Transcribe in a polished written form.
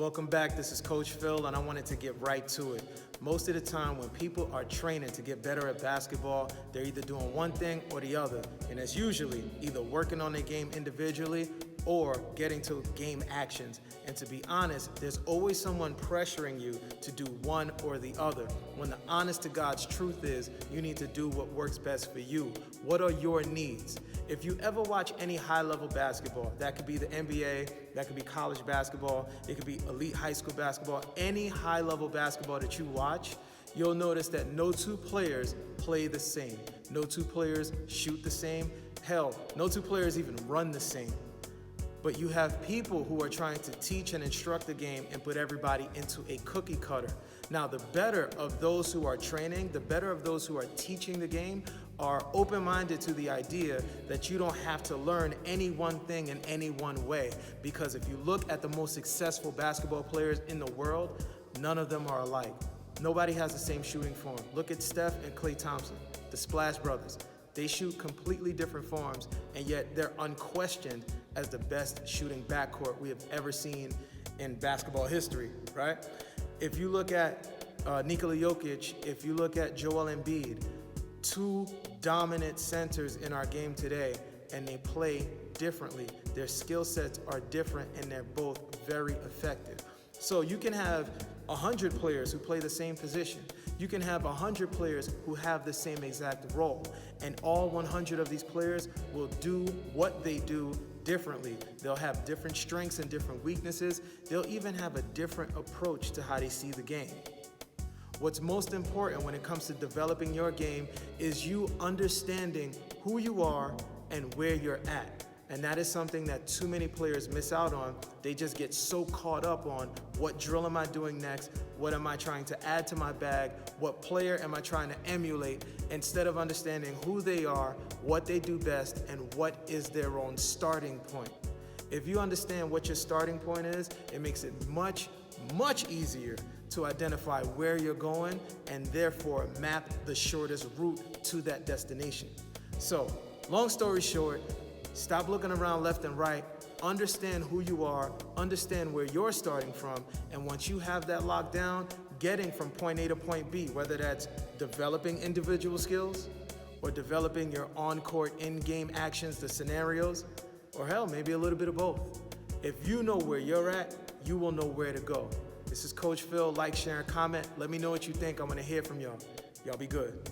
Welcome back. This is Coach Phil, and I wanted to get right to it. Most of the time, when people are training to get better at basketball, they're either doing one thing or the other, and it's usually either working on their game individually or getting to game actions. And to be honest, there's always someone pressuring you to do one or the other, when the honest to God's truth is you need to do what works best for you. What are your needs? If you ever watch any high-level basketball, that could be the NBA, that could be college basketball, it could be elite high school basketball, any high-level basketball that you watch, you'll notice that no two players play the same. No two players shoot the same. Hell, no two players even run the same. But you have people who are trying to teach and instruct the game and put everybody into a cookie cutter. Now, the better of those who are training, the better of those who are teaching the game are open-minded to the idea that you don't have to learn any one thing in any one way. Because if you look at the most successful basketball players in the world, none of them are alike. Nobody has the same shooting form. Look at Steph and Klay Thompson, the Splash Brothers. They shoot completely different forms, and yet they're unquestioned as the best shooting backcourt we have ever seen in basketball history, right? If you look at Nikola Jokic, if you look at Joel Embiid, two dominant centers in our game today, and they play differently. Their skill sets are different, and they're both very effective. So you can have 100 players who play the same position. You can have 100 players who have the same exact role, and all 100 of these players will do what they do differently. They'll have different strengths and different weaknesses. They'll even have a different approach to how they see the game. What's most important when it comes to developing your game is you understanding who you are and where you're at. And that is something that too many players miss out on. They just get so caught up on what drill am I doing next? What am I trying to add to my bag? What player am I trying to emulate? Instead of understanding who they are, what they do best, and what is their own starting point. If you understand what your starting point is, it makes it much, much easier to identify where you're going and therefore map the shortest route to that destination. So, long story short, stop looking around left and right, understand who you are, understand where you're starting from, and once you have that locked down, getting from point A to point B, whether that's developing individual skills or developing your on-court, in-game actions, the scenarios, or hell, maybe a little bit of both. If you know where you're at, you will know where to go. This is Coach Phil. Like, share, and comment. Let me know what you think. I want to hear from y'all. Y'all be good.